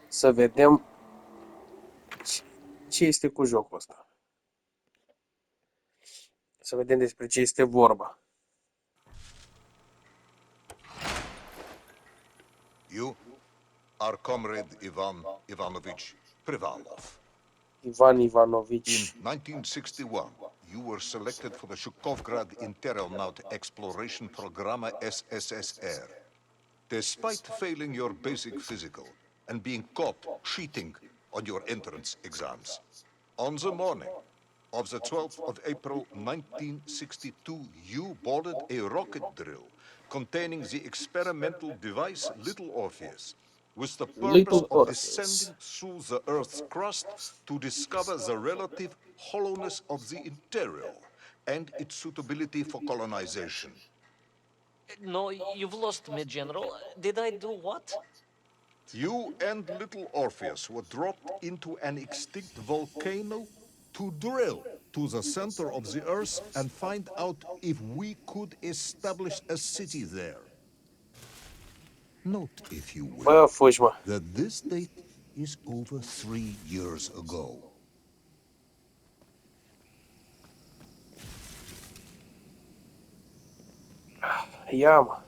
Să vedem ce este cu jocul ăsta. Să vedem despre ce este vorba. You, our comrade Ivan Ivanovich Privalov. Ivan In Ivanovici. 1961, you were selected for the Shukovgrad Interonaut Exploration Program SSSR. Despite failing your basic physical and being caught cheating on your entrance exams, on the morning of the 12th of April 1962, you boarded a rocket drill containing the experimental device Little Orpheus, with the purpose Little of Orpheus. descending through the Earth's crust to discover the relative hollowness of the interior and its suitability for colonization. No, you've lost me, General. Did I do what? You and Little Orpheus were dropped into an extinct volcano to drill to the center of the Earth and find out if we could establish a city there. Note, if you will, Bă, fugi, mă. that this date is over 3 years ago. Ia, mă.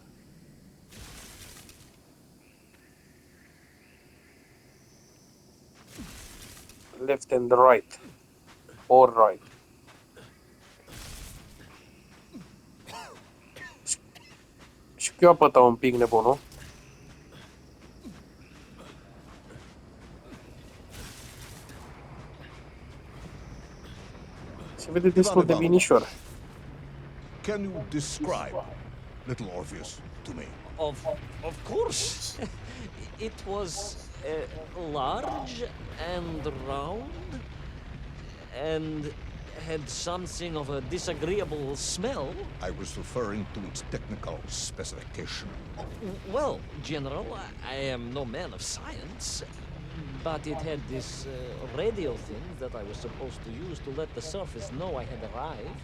Left and right. Or right. Și chiopătă un pic nebunul. Se vede destul de binișor. Can you describe Little Orpheus to me? Of course. It was large and round and had something of a disagreeable smell. I was referring to its technical specification. Well, General, I am no man of science, but it had this radio thing that I was supposed to use to let the surface know I had arrived.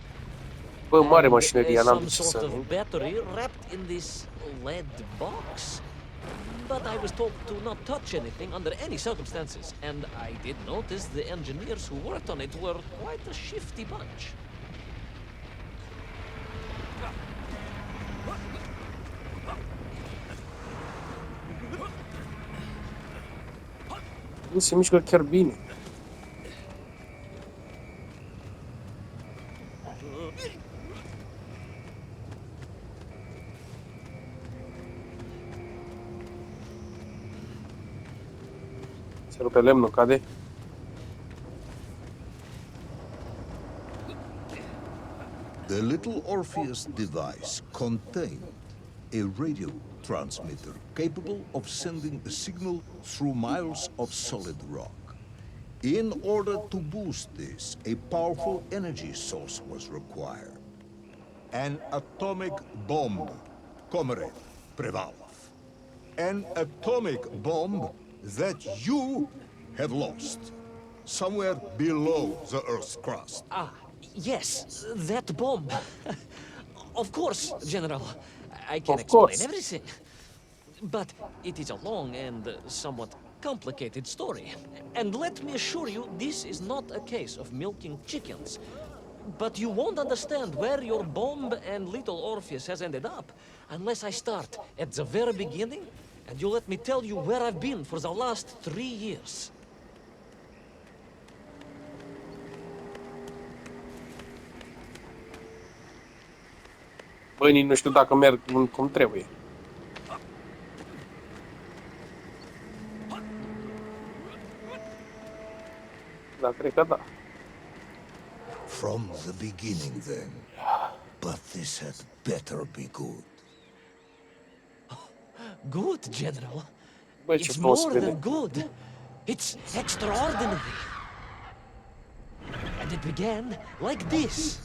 Bă, mare And, mașinărie, n-am some de ce sort să of vin. battery wrapped in this lead box. But I was told to not touch anything under any circumstances, and I did notice the engineers who worked on it were quite a shifty bunch. Nu se mișcă chiar bine. Se rupe lemnul, cade. The Little Orpheus device contained a radio transmitter capable of sending a signal through miles of solid rock. In order to boost this, a powerful energy source was required. An atomic bomb, Comrade Prevalov. An atomic bomb that you have lost somewhere below the Earth's crust. Ah, yes, that bomb. Of course, General. I can Of explain course. everything. But it is a long and somewhat complicated story. And let me assure you, this is not a case of milking chickens. But you won't understand where your bomb and Little Orpheus has ended up unless I start at the very beginning and you let me tell you where I've been for the last 3 years. Băi, nici nu știu dacă merg cum trebuie. Da, cred că da. From the beginning, then. But this had better be good. Good, General. Băi, ce It's frumos se more vede. than good. It's extraordinary. And it began like this.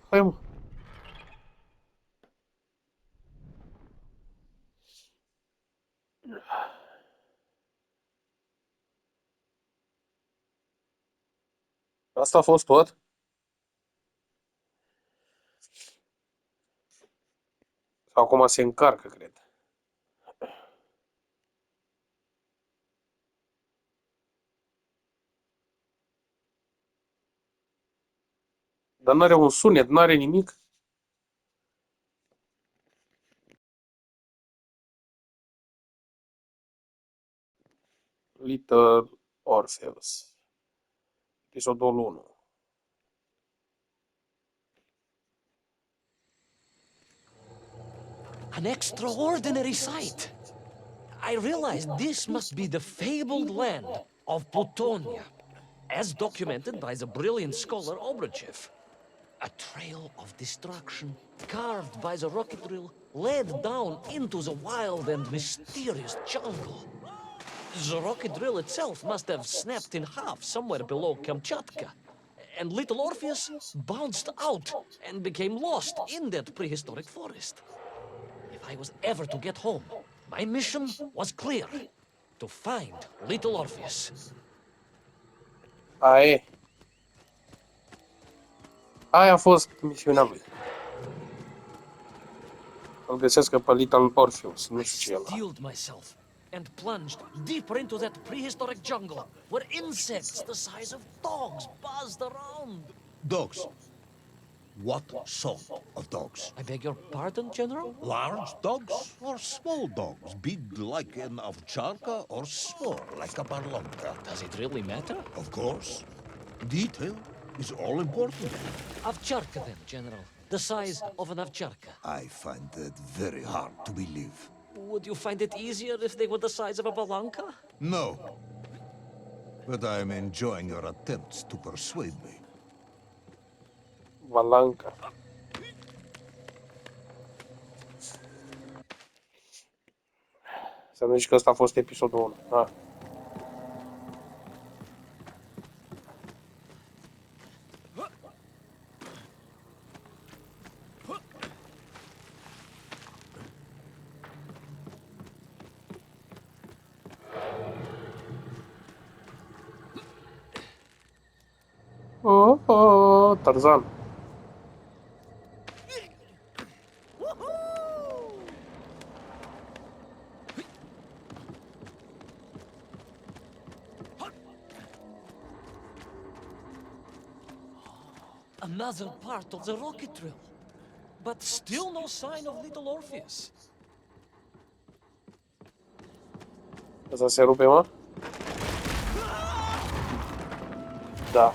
Hai, mă. Asta a fost tot? Sau acum se încarcă, cred. Dar n-are un sunet, n-are nimic. Little Orpheus. Episodul 1. An extraordinary sight. I realized this must be the fabled land of Plutonia, as documented by the brilliant scholar Obruchev. A trail of destruction, carved by the rocket drill, led down into the wild and mysterious jungle. The rocket drill itself must have snapped in half somewhere below Kamchatka, and little Orpheus bounced out and became lost in that prehistoric forest. If I was ever to get home, my mission was clear: to find little Orpheus. Aia e. Aia a fost misiunea lui. Îl găsească pe Little Orpheus, nu I știu ce e ăla. steeled myself and plunged deeper into that prehistoric jungle where insects the size of dogs buzzed around. Dogs. What sort of dogs? I beg your pardon, General? Large dogs or small dogs? Big like an ovcharka or small like a barlonka? Does it really matter? Of course. Detail is all important. Ovcharka then, General. The size of an ovcharka. I find that very hard to believe. Would you find it easier if they were the size of a balanka? No. But I am enjoying your attempts to persuade me. Valanca. Să nu zici că ăsta a fost episodul 1. Ah. Oh, Tarzan. Another part of the rocket drill. But still no sign of little Orpheus. Asta se rupe, mă? Da.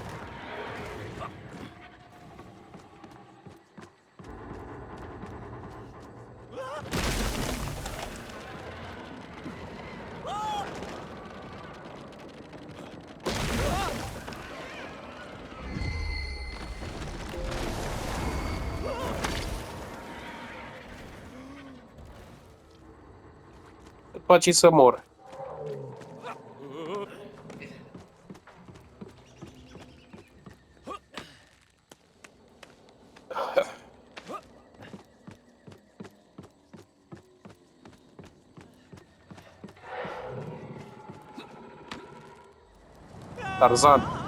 După ce să mor. Tarzan.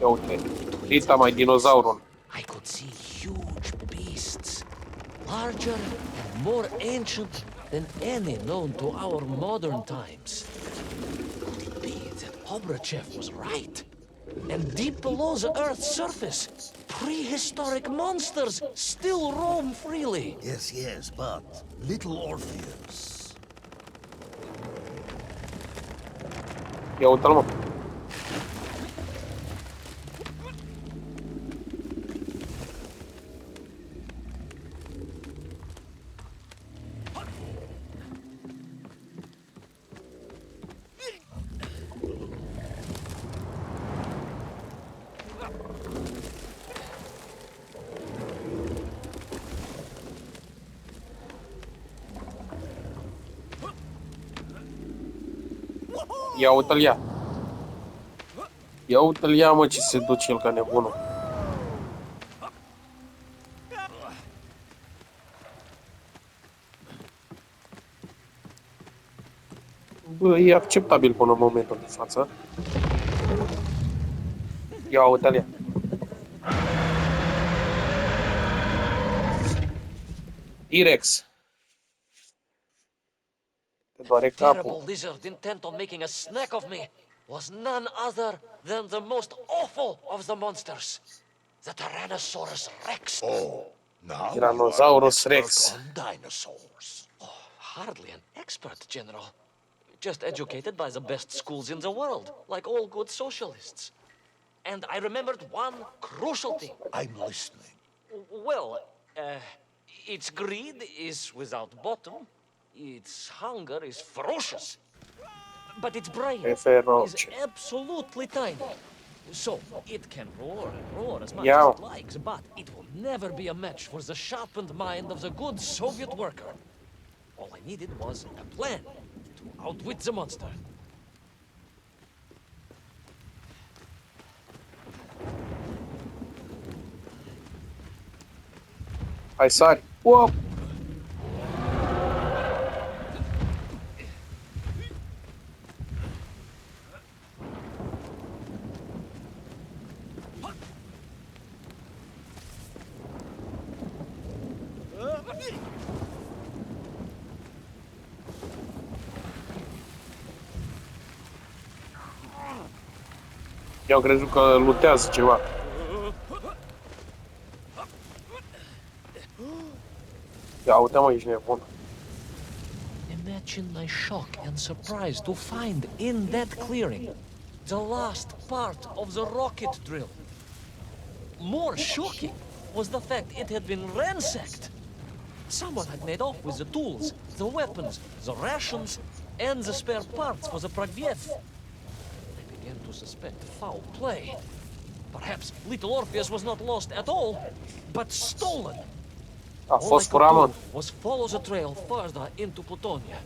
Ia uite, Rita mai dinozaurul. I could see huge beasts, larger and more ancient than any known to our modern times. Could it be that Obruchev was right? And deep below the Earth's surface, prehistoric monsters still roam freely. Yes, yes, but little Orpheus. Ia uite-l, mă. Ia uite-l ia. Ia uite-l ia, mă, ce se duce el ca nebunul. Bă, e acceptabil până în momentul de față. Ia uite-l. T-Rex. Te doare capul. Terrible lizard intent on making a snack of me was none other than the most awful of the monsters, the Tyrannosaurus Rex. Oh, now you are an Tyrannosaurus expert Rex. on dinosaurs. Hardly an expert, General. Just educated by the best schools in the world, like all good socialists. And I remembered one crucial thing. I'm listening. Well, its greed is without bottom, its hunger is ferocious, but its brain E is feroce. absolutely tiny. So, it can roar and roar as much Yeah. as it likes, but it will never be a match for the sharpened mind of the good Soviet worker. All I needed was a plan to outwit the monster. Hai sari. Uop! Eu am crezut că lutează ceva. Ia uite mă, ești nebun. Imagine my shock and surprise to find in that clearing the last part of the rocket drill. More shocking was the fact it had been ransacked. Someone had made off with the tools, the weapons, the rations, and the spare parts for the Pragviev. I began to suspect foul play. Perhaps little Orpheus was not lost at all, but stolen. A All I fost could furat, mă. do was follow the trail further into Plutonia.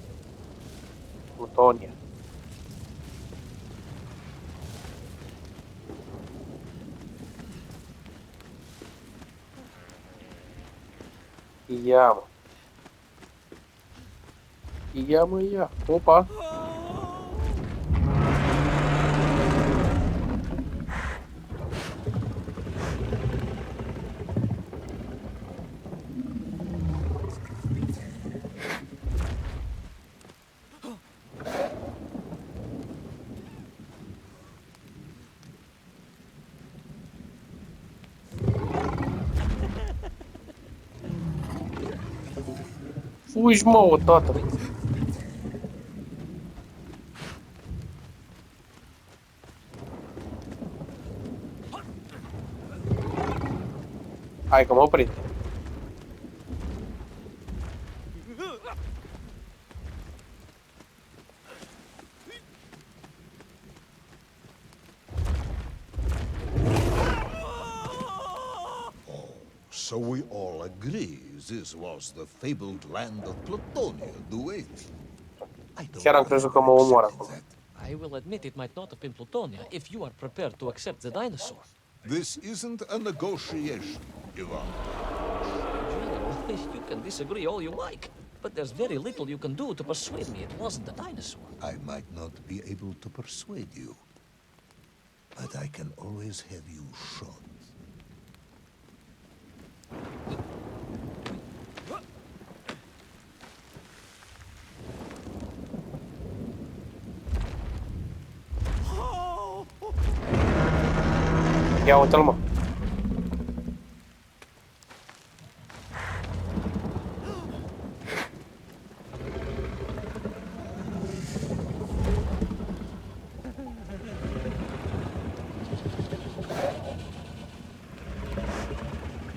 Plutonie. Ia, mă. Ia, mă, ia. Opa. Fugi, mă, odată. Hai că mă prind. So we all agree this was the fabled land of Plutonia, do we? I don't Chiar am mind crezut că mă omoară accepting acolo. that. I will admit it might not have been Plutonia if you are prepared to accept the dinosaur. This isn't a negotiation, Ivan. General, you can disagree all you like, but there's very little you can do to persuade me it wasn't the dinosaur. I might not be able to persuade you, but I can always have you shot. Ia uite-l, mă.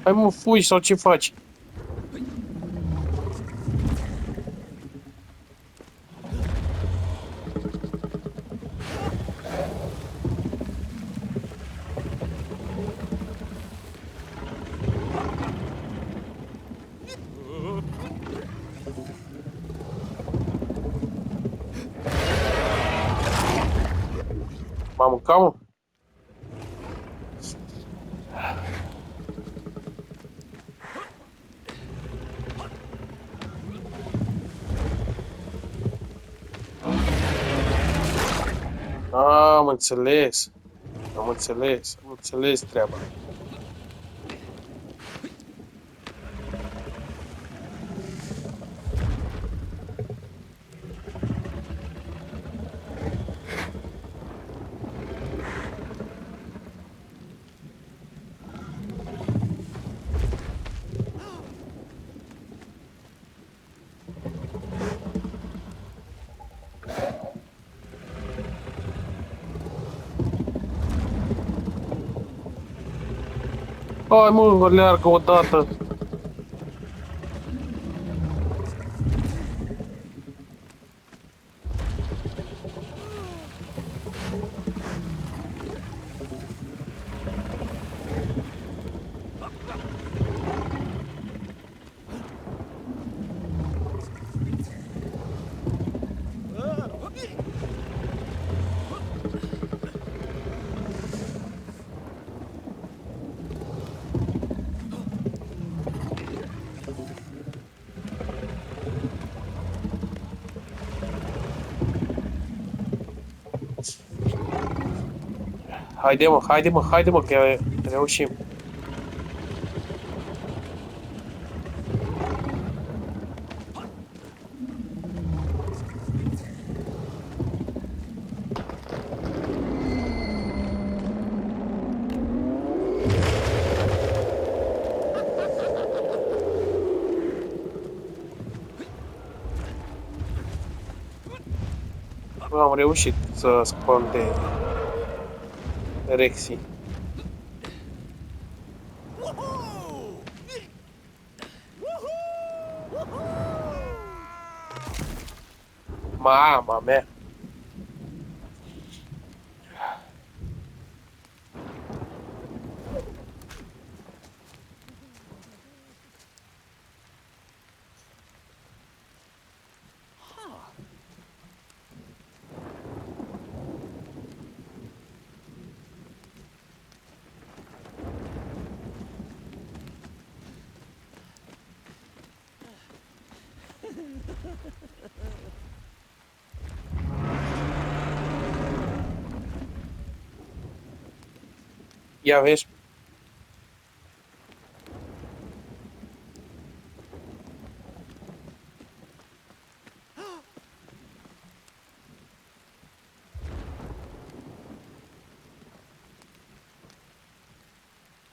Hai, mă, fugi sau ce faci? M-am mâncat, mă? Am înțeles. Am înțeles. Am înțeles treaba. Hai mă, leargă odată. Haide mă, haide mă, haide mă, că reușim. Am reușit să scot de Rexy. Mama mea. Ia vezi?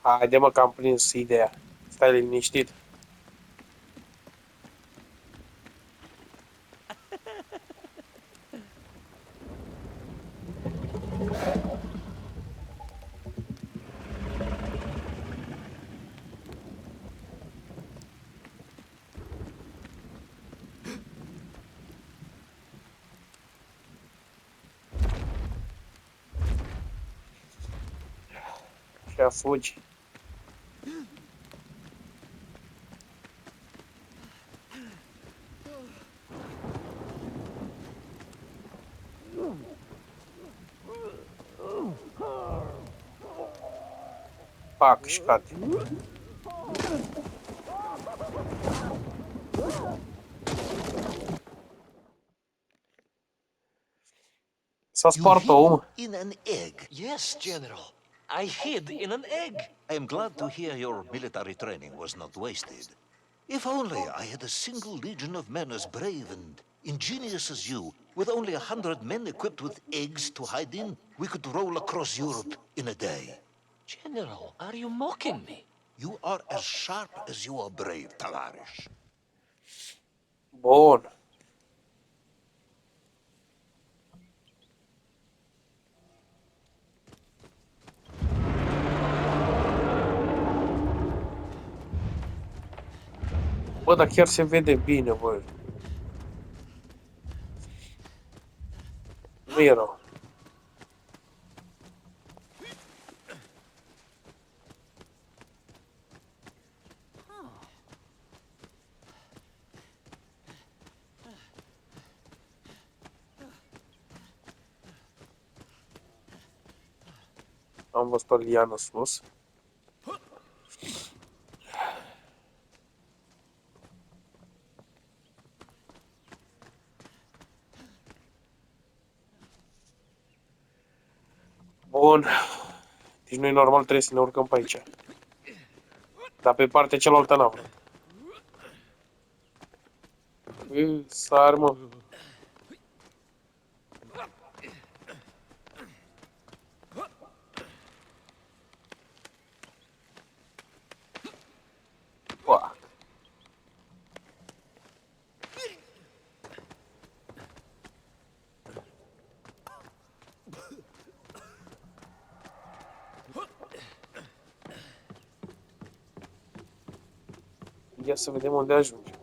Haide mă, că am prins ideea. Stai liniștit. Și a fugi. Pac, șcate. S-a You spart om. hid in an egg. Yes, General. I hid in an egg. I am glad to hear your military training was not wasted. If only I had a single legion of men as brave and ingenious as you, with only 100 men equipped with eggs to hide in, we could roll across Europe in a day. General, are you mocking me? You are as sharp as you are brave, Tavarish. Bun. Bă, dar chiar se vede bine, bă. Nu e rău. Am văzut o liană sus. Bun. Deci noi normal trebuie să ne urcăm pe aici. Dar pe partea cealaltă n-am vrut. Sar, mă. Fuck. Ia să vedem unde ajungem.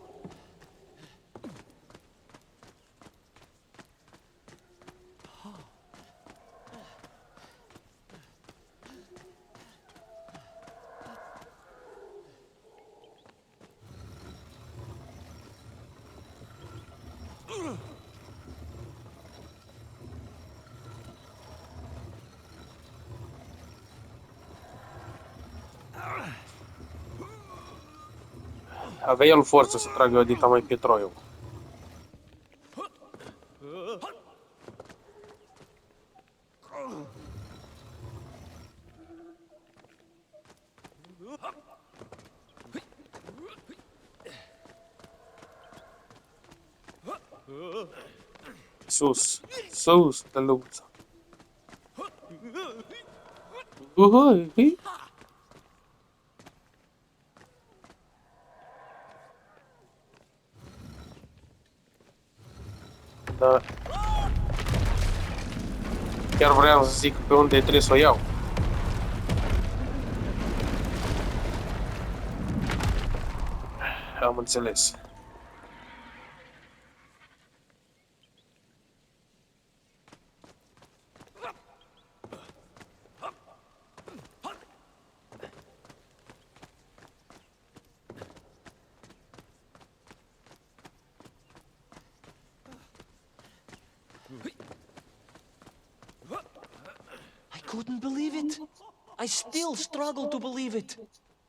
Avea el forță să tragă dita mai Petroiu. Sus, sus, tălăuța. Da. Chiar vreau să zic pe unde trebuie să o iau. Am înțeles. I couldn't believe it. I still struggle to believe it.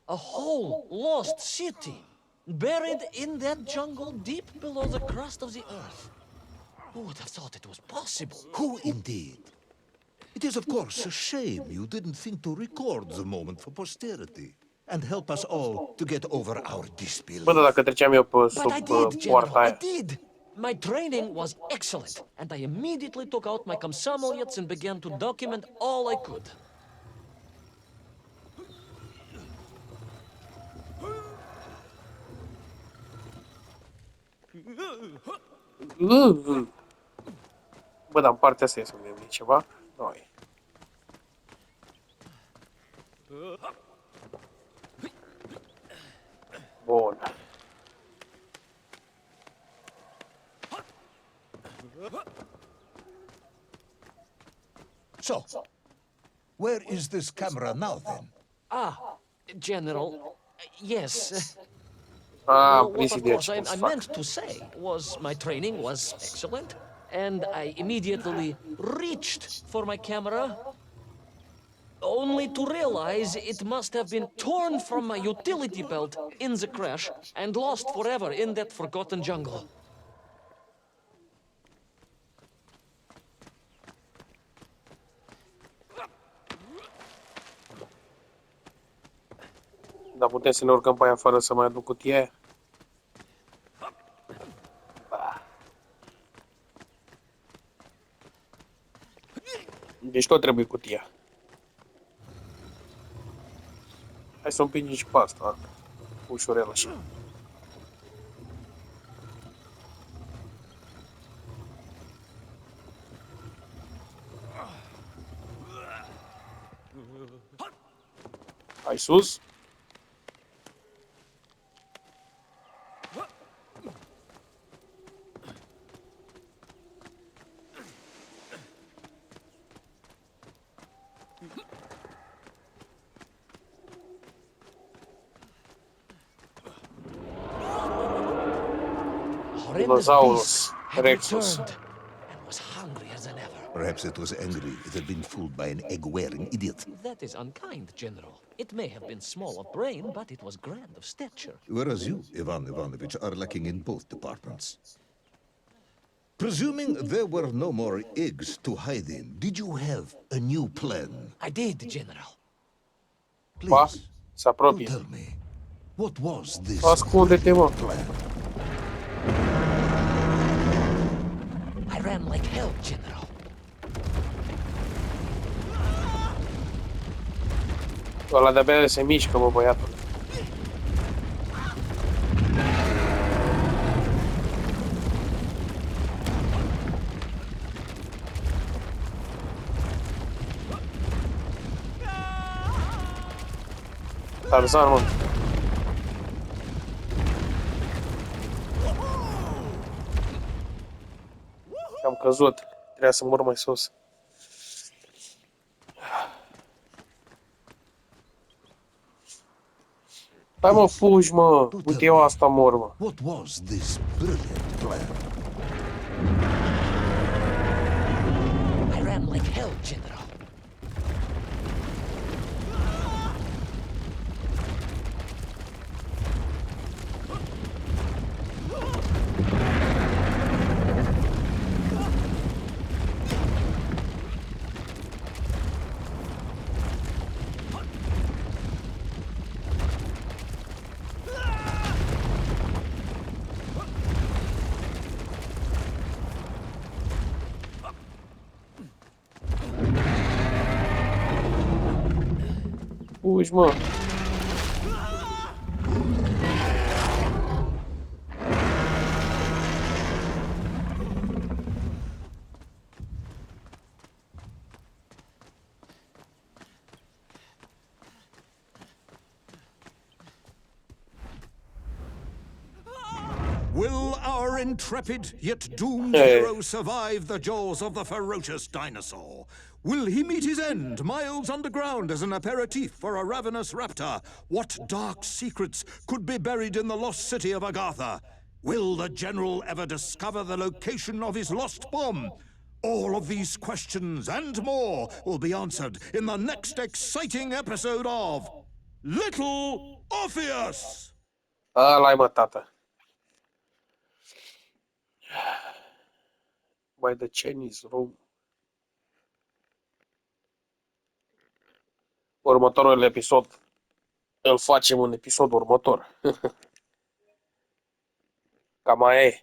A whole lost city, buried in that jungle deep below the crust of the earth. Who would have thought it was possible? Who indeed? It is, of course, a shame you didn't think to record the moment for posterity and help us all to get over our disbelief. Bă, dacă treceam eu pe But sub I did, poarta General, I aia. did. My training was excellent, and I immediately took out my komsomolets and began to document all I could. Bă, dar în partea asta e să vedem ceva. Noi. Bun. So, where is this camera now, then? Ah, General, yes. Am What, prins of ideea course, ce I, pot să I fac. meant to say was my training was excellent, and I immediately reached for my camera, only to realize it must have been torn from my utility belt in the crash and lost forever in that forgotten jungle. Dar putem să ne urcăm pe aia fără să mai aduc cutia aia? Deci tot trebuie cutia. Hai să o împingem și pe asta. Ușurel așa. Hai sus. Horrendous Dinosaurus beast had Rexus. returned and was hungrier than ever. Perhaps it was angry it had been fooled by an egg-wearing idiot. That is unkind, General. It may have been small of brain, but it was grand of stature. Whereas you, Ivan Ivanovich, are lacking in both departments. Presuming there were no more eggs to hide in, did you have a new plan? I did, General. Pa, Please, se do apropie. tell me, what was this Ascunde-te, mă. plan? I ran like hell, General. Ăla de-abia se mișcă, mă, băiatul. Tarzan, mă. Și am căzut. Trebuia să mor mai sus. Hai, mă, fugi, mă. Uite, eu asta mor, mă. What was this brilliant plan? I ran like hell, General. Fugi, mă. Will our intrepid yet doomed Hey. hero survive the jaws of the ferocious dinosaur? Will he meet his end miles underground as an aperitif for a ravenous raptor? What dark secrets could be buried in the lost city of Agatha? Will the general ever discover the location of his lost bomb? All of these questions and more will be answered in the next exciting episode of Little Orpheus! Ăla-i, mă, tată. By the Chinese room. Următorul episod îl facem în episodul următor. Cam aia e.